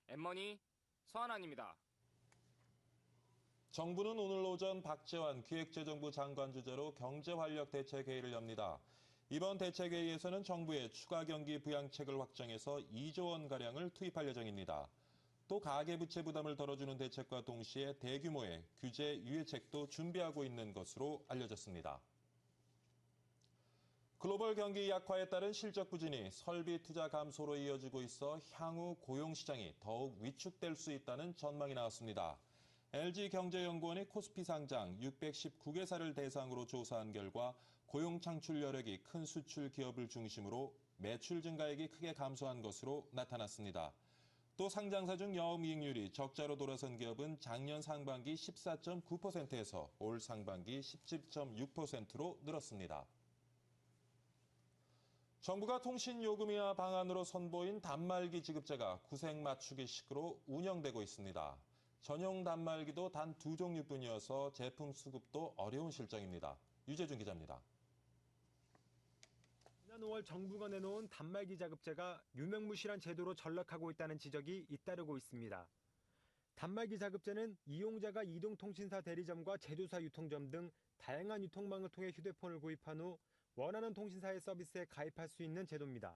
엠머니 서한환입니다. 정부는 오늘 오전 박재환 기획재정부 장관 주재로 경제활력 대책회의를 엽니다. 이번 대책회의에서는 정부의 추가 경기 부양책을 확정해서 2조 원가량을 투입할 예정입니다. 또 가계부채 부담을 덜어주는 대책과 동시에 대규모의 규제 유예책도 준비하고 있는 것으로 알려졌습니다. 글로벌 경기 약화에 따른 실적 부진이 설비 투자 감소로 이어지고 있어 향후 고용시장이 더욱 위축될 수 있다는 전망이 나왔습니다. LG경제연구원이 코스피 상장 619개사를 대상으로 조사한 결과 고용 창출 여력이 큰 수출 기업을 중심으로 매출 증가액이 크게 감소한 것으로 나타났습니다. 또 상장사 중 영업이익률이 적자로 돌아선 기업은 작년 상반기 14.9%에서 올 상반기 17.6%로 늘었습니다. 정부가 통신요금이나 방안으로 선보인 단말기 지급제가 구색 맞추기식으로 운영되고 있습니다. 전용 단말기도 단 2종류뿐이어서 제품 수급도 어려운 실정입니다. 유재준 기자입니다. 지난 5월 정부가 내놓은 단말기 자급제가 유명무실한 제도로 전락하고 있다는 지적이 잇따르고 있습니다. 단말기 자급제는 이용자가 이동통신사 대리점과 제조사 유통점 등 다양한 유통망을 통해 휴대폰을 구입한 후 원하는 통신사의 서비스에 가입할 수 있는 제도입니다.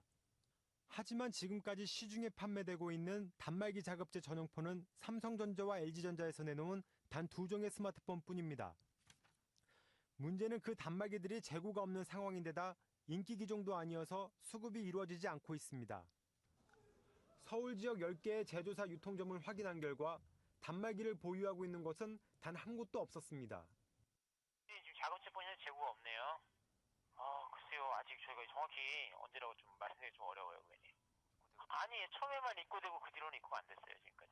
하지만 지금까지 시중에 판매되고 있는 단말기 자급제 전용폰은 삼성전자와 LG전자에서 내놓은 단 2종의 스마트폰뿐입니다. 문제는 그 단말기들이 재고가 없는 상황인데다 인기 기종도 아니어서 수급이 이루어지지 않고 있습니다. 서울 지역 10개의 제조사 유통점을 확인한 결과 단말기를 보유하고 있는 곳은 단 한 곳도 없었습니다. 지금 작업체폰이 재고가 없네요. 글쎄요. 아직 저희가 정확히 언제라고 좀 말씀드리기 좀 어려워요, 고객님. 아니, 처음에만 입고되고 그 뒤로는 입고가 안 됐어요, 지금까지.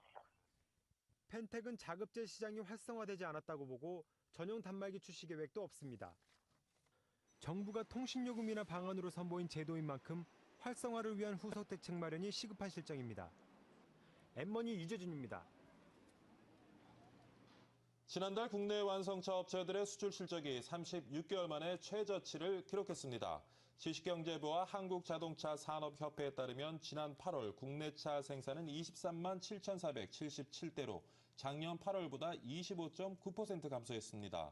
펜텍은 자급제 시장이 활성화되지 않았다고 보고 전용 단말기 출시 계획도 없습니다. 정부가 통신요금이나 방안으로 선보인 제도인 만큼 활성화를 위한 후속 대책 마련이 시급한 실정입니다. 엠머니 유재준입니다. 지난달 국내 완성차 업체들의 수출 실적이 36개월 만에 최저치를 기록했습니다. 지식경제부와 한국자동차 산업협회에 따르면 지난 8월 국내 차 생산은 23만 7,477대로 작년 8월보다 25.9% 감소했습니다.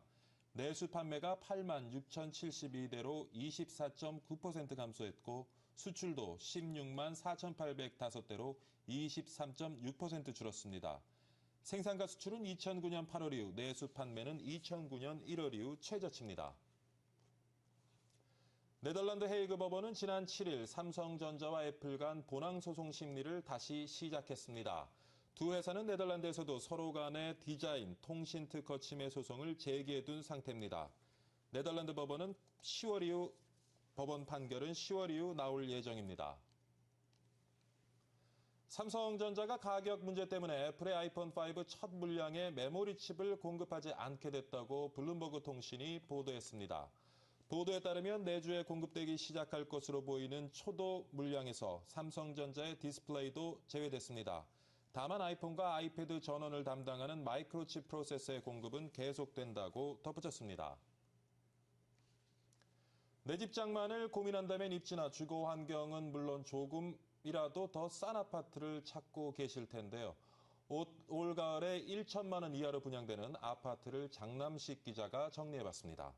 내수 판매가 8만 6,072대로 24.9% 감소했고 수출도 16만 4,805대로 23.6% 줄었습니다. 생산과 수출은 2009년 8월 이후, 내수 판매는 2009년 1월 이후 최저치입니다. 네덜란드 헤이그 법원은 지난 7일 삼성전자와 애플 간 본항 소송 심리를 다시 시작했습니다. 두 회사는 네덜란드에서도 서로 간의 디자인, 통신 특허 침해 소송을 제기해둔 상태입니다. 네덜란드 법원은 10월 이후 법원 판결은 10월 이후 나올 예정입니다. 삼성전자가 가격 문제 때문에 애플의 아이폰 5 첫 물량의 메모리 칩을 공급하지 않게 됐다고 블룸버그 통신이 보도했습니다. 보도에 따르면 내주에 공급되기 시작할 것으로 보이는 초도 물량에서 삼성전자의 디스플레이도 제외됐습니다. 다만 아이폰과 아이패드 전원을 담당하는 마이크로칩 프로세서의 공급은 계속된다고 덧붙였습니다. 내 집 장만을 고민한다면 입지나 주거 환경은 물론 조금이라도 더 싼 아파트를 찾고 계실 텐데요. 올 가을에 1천만 원 이하로 분양되는 아파트를 장남식 기자가 정리해봤습니다.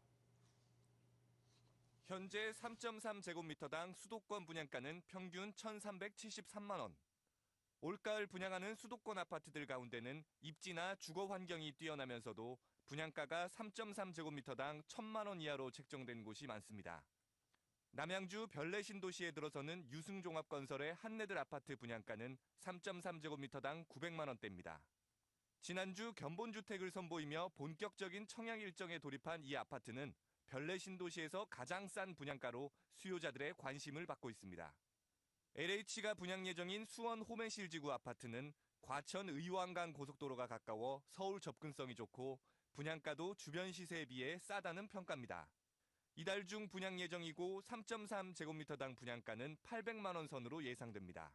현재 3.3제곱미터당 수도권 분양가는 평균 1,373만 원. 올가을 분양하는 수도권 아파트들 가운데는 입지나 주거 환경이 뛰어나면서도 분양가가 3.3제곱미터당 1,000만 원 이하로 책정된 곳이 많습니다. 남양주 별내신도시에 들어서는 유승종합건설의 한내들 아파트 분양가는 3.3제곱미터당 900만 원대입니다. 지난주 견본주택을 선보이며 본격적인 청약 일정에 돌입한 이 아파트는 별내신도시에서 가장 싼 분양가로 수요자들의 관심을 받고 있습니다. LH가 분양 예정인 수원 호메실지구 아파트는 과천 의왕강 고속도로가 가까워 서울 접근성이 좋고 분양가도 주변 시세에 비해 싸다는 평가입니다. 이달 중 분양 예정이고 3.3제곱미터당 분양가는 800만 원 선으로 예상됩니다.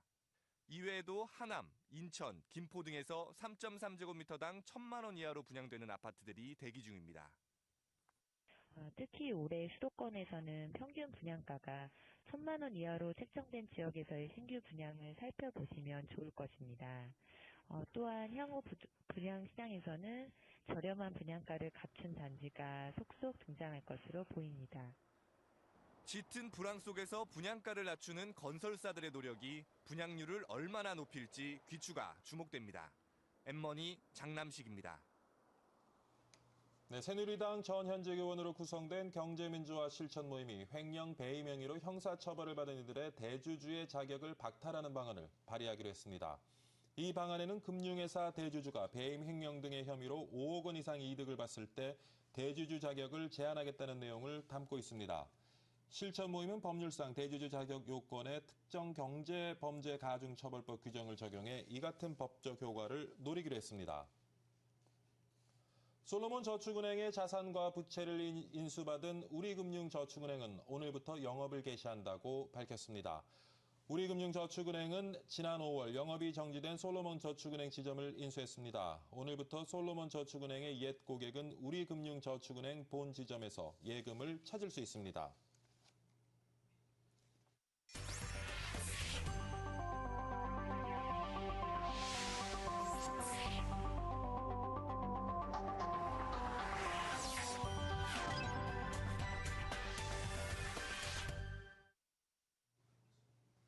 이외에도 하남, 인천, 김포 등에서 3.3제곱미터당 1,000만 원 이하로 분양되는 아파트들이 대기 중입니다. 특히 올해 수도권에서는 평균 분양가가 1,000만 원 이하로 책정된 지역에서의 신규 분양을 살펴보시면 좋을 것입니다. 또한 향후 분양 시장에서는 저렴한 분양가를 갖춘 단지가 속속 등장할 것으로 보입니다. 짙은 불황 속에서 분양가를 낮추는 건설사들의 노력이 분양률을 얼마나 높일지 귀추가 주목됩니다. 엠머니 장남식입니다. 네, 새누리당 전 현직 의원으로 구성된 경제민주화 실천 모임이 횡령 배임 행위로 형사처벌을 받은 이들의 대주주의 자격을 박탈하는 방안을 발의하기로 했습니다. 이 방안에는 금융회사 대주주가 배임 횡령 등의 혐의로 5억 원 이상 이득을 봤을 때 대주주 자격을 제한하겠다는 내용을 담고 있습니다. 실천 모임은 법률상 대주주 자격 요건에 특정 경제범죄가중처벌법 규정을 적용해 이 같은 법적 효과를 노리기로 했습니다. 솔로몬 저축은행의 자산과 부채를 인수받은 우리금융저축은행은 오늘부터 영업을 개시한다고 밝혔습니다. 우리금융저축은행은 지난 5월 영업이 정지된 솔로몬 저축은행 지점을 인수했습니다. 오늘부터 솔로몬 저축은행의 옛 고객은 우리금융저축은행 본 지점에서 예금을 찾을 수 있습니다.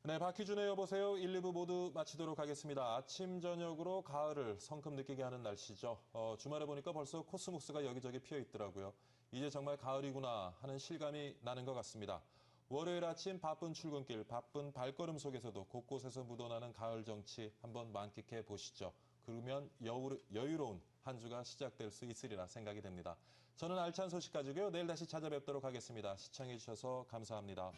네, 박희준의 여보세요. 1, 2부 모두 마치도록 하겠습니다. 아침, 저녁으로 가을을 성큼 느끼게 하는 날씨죠. 주말에 보니까 벌써 코스모스가 여기저기 피어 있더라고요. 이제 정말 가을이구나 하는 실감이 나는 것 같습니다. 월요일 아침 바쁜 출근길, 바쁜 발걸음 속에서도 곳곳에서 묻어나는 가을 정치 한번 만끽해 보시죠. 그러면 여유로운 한 주가 시작될 수 있으리라 생각이 됩니다. 저는 알찬 소식 가지고요. 내일 다시 찾아뵙도록 하겠습니다. 시청해 주셔서 감사합니다.